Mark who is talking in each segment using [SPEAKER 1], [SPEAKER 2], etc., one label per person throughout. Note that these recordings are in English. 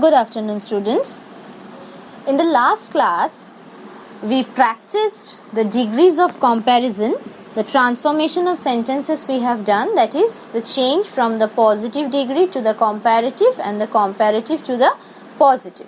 [SPEAKER 1] Good afternoon, students. In the last class, we practiced the degrees of comparison, the transformation of sentences we have done, that is the change from the positive degree to the comparative and the comparative to the positive.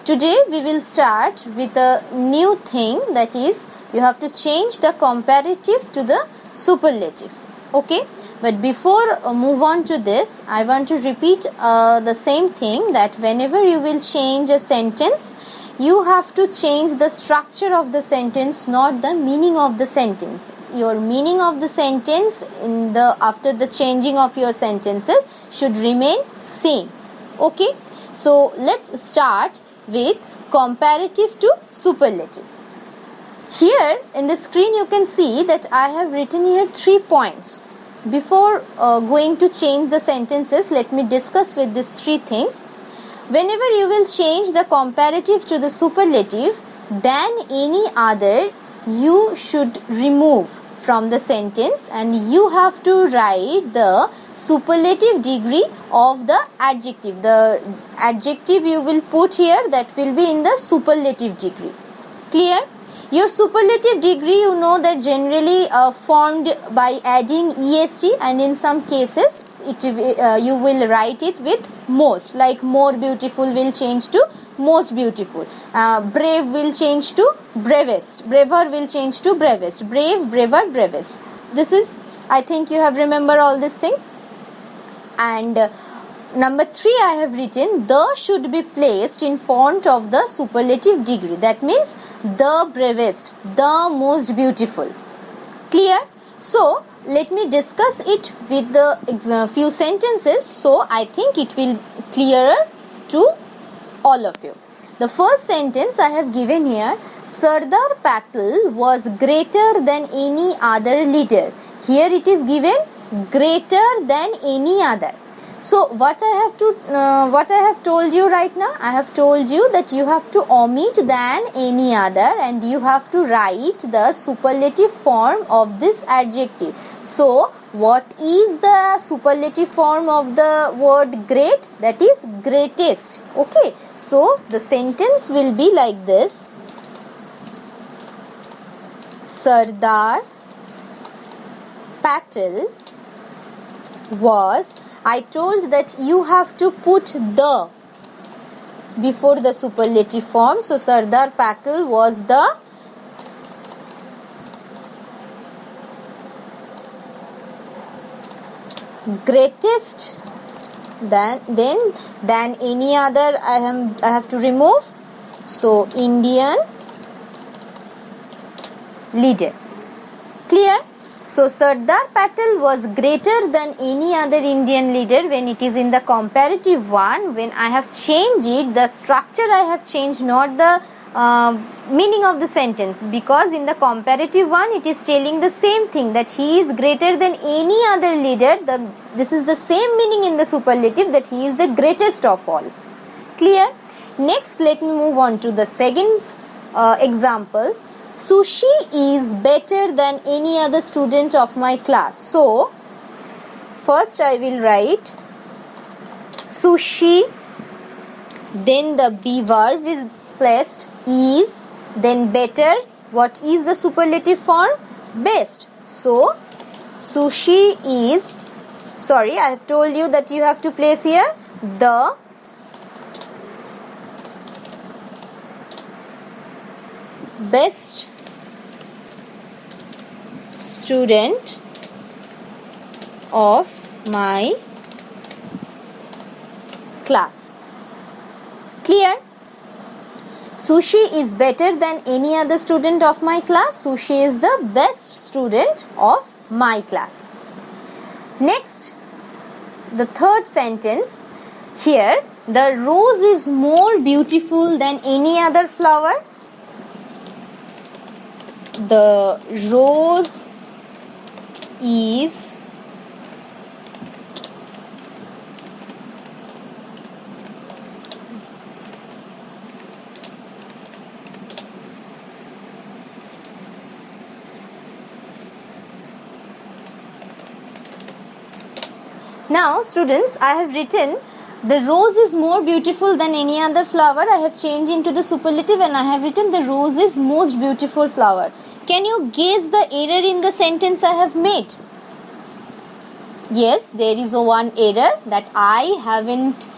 [SPEAKER 1] Today we will start with a new thing, that is you have to change the comparative to the superlative. Okay, but before move on to this, I want to repeat the same thing, that whenever you will change a sentence, you have to change the structure of the sentence, not the meaning of the sentence. Your meaning of the sentence after the changing of your sentences should remain same. Okay, so let's start with comparative to superlative. Here in the screen you can see that I have written here 3 points. Before going to change the sentences, let me discuss with these 3 things. Whenever you will change the comparative to the superlative than any other, you should remove from the sentence and you have to write the superlative degree of the adjective. The adjective you will put here, that will be in the superlative degree. Clear? Your superlative degree, you know that generally formed by adding est, and in some cases you will write it with most, like more beautiful will change to most beautiful, brave will change to bravest, braver will change to bravest, brave, braver, bravest. This is, I think you have remember all these things. And number 3, I have written the should be placed in front of the superlative degree. That means the bravest, the most beautiful. Clear? So let me discuss it with the few sentences, so I think it will clearer to all of you. The first sentence I have given here, Sardar Patel was greater than any other leader. Here it is given greater than any other. So what I have told you right now, I have told you that you have to omit than any other and you have to write the superlative form of this adjective. So what is the superlative form of the word great? That is greatest. Okay, so the sentence will be like this: Sardar Patel was, I told that you have to put the before the superlative form. So Sardar Patel was the greatest than any other. I have to remove. So Indian leader. Clear? So Sardar Patel was greater than any other Indian leader when it is in the comparative one. When I have changed it, the structure I have changed, not the meaning of the sentence, because in the comparative one it is telling the same thing, that he is greater than any other leader. This is the same meaning in the superlative, that he is the greatest of all. Clear? Next, let me move on to the second example. Sushi is better than any other student of my class. So first I will write sushi, then the be verb will placed is, then better. What is the superlative form? Best. So sushi is, sorry, I have told you that you have to place here the best student of my class. Clear? Sushi is better than any other student of my class. Sushi is the best student of my class. Next, the third sentence. Here, the rose is more beautiful than any other flower. The rose is now students, I have written The rose is more beautiful than any other flower. I have changed into the superlative and I have written the rose is most beautiful flower. Can you guess the error in the sentence I have made? Yes, there is one error that I haven't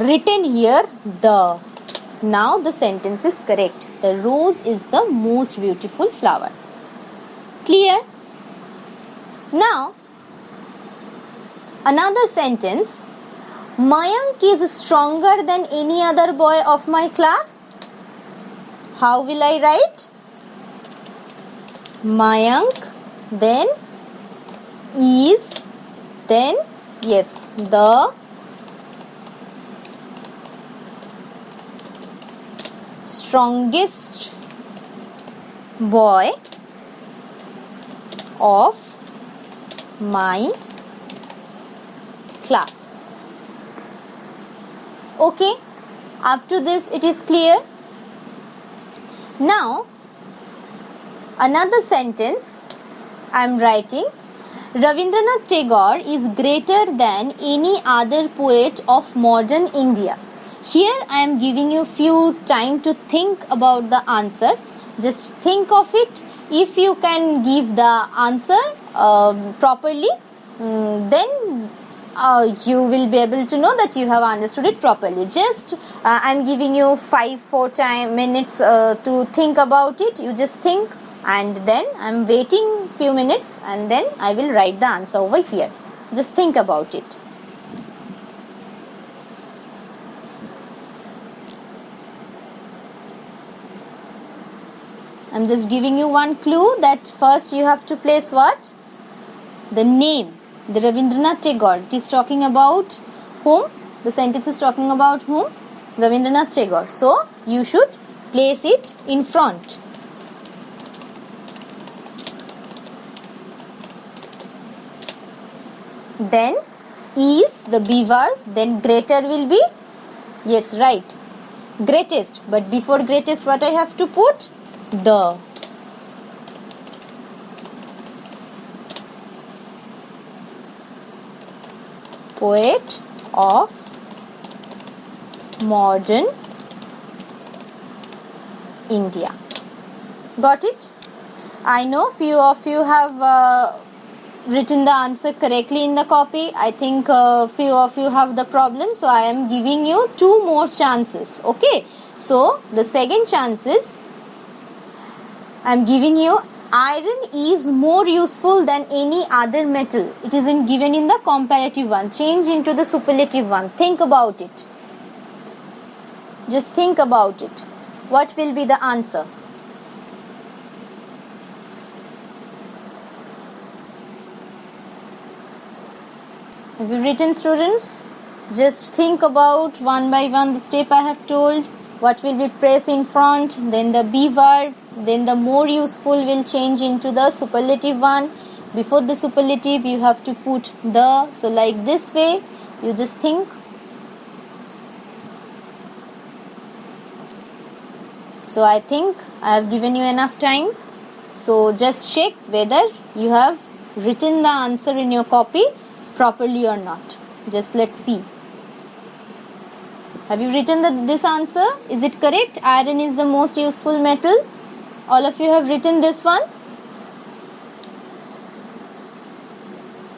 [SPEAKER 1] written here the. Now the sentence is correct. The rose is the most beautiful flower. Clear? Now, another sentence. Mayank is stronger than any other boy of my class. How will I write? Mayank, then is, then yes, the strongest boy of my class. Okay, up to this it is clear. Now, another sentence I am writing. Rabindranath Tagore is greater than any other poet of modern India. Here I am giving you few time to think about the answer. Just think of it. If you can give the answer properly, then you will be able to know that you have understood it properly. Just I am giving you 4 minutes to think about it. You just think, and then I am waiting few minutes and then I will write the answer over here. Just think about it. I am just giving you one clue that first you have to place what? The name. The Rabindranath Tagore. It is talking about whom? The sentence is talking about whom? Rabindranath Tagore. So, you should place it in front. Then, is the be verb. Then, greater will be? Yes, right. Greatest. But before greatest, what I have to put? The. Poet of modern India. Got it? I know few of you have written the answer correctly in the copy. I think few of you have the problem. So, I am giving you 2 more chances. Okay. So, the second chance is I am giving you iron is more useful than any other metal. It is given in the comparative one. Change into the superlative one. Think about it. Just think about it. What will be the answer? Have you written, students? Just think about one by one the step I have told. What will be pressed in front, then the be verb, then the more useful will change into the superlative one. Before the superlative you have to put the. So like this way you just think. So I think I have given you enough time. So just check whether you have written the answer in your copy properly or not. Just let's see. Have you written this answer? Is it correct? Iron is the most useful metal. All of you have written this one.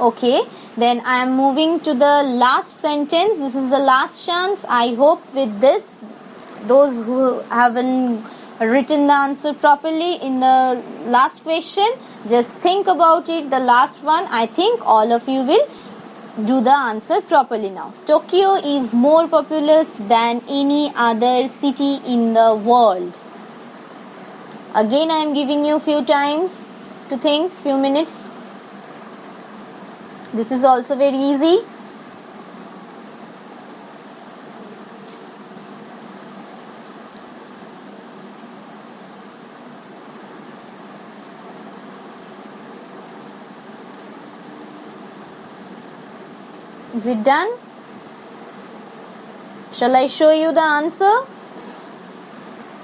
[SPEAKER 1] Okay. Then I am moving to the last sentence. This is the last chance. I hope with this, those who haven't written the answer properly in the last question, just think about it. The last one, I think all of you will do the answer properly now. Tokyo is more populous than any other city in the world. Again, I am giving you few times to think, few minutes. This is also very easy. Is it done? Shall I show you the answer?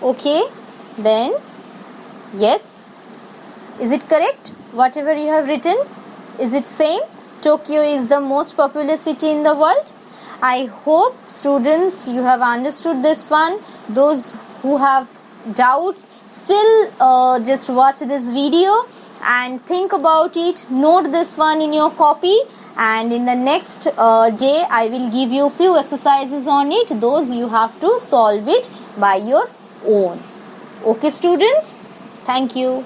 [SPEAKER 1] Okay, then yes. Is it correct? Whatever you have written, is it same? Tokyo is the most populous city in the world. I hope students you have understood this one. Those who have doubts, still just watch this video and think about it. Note this one in your copy, and in the next day I will give you few exercises on it. Those you have to solve it by your own. Okay students, thank you.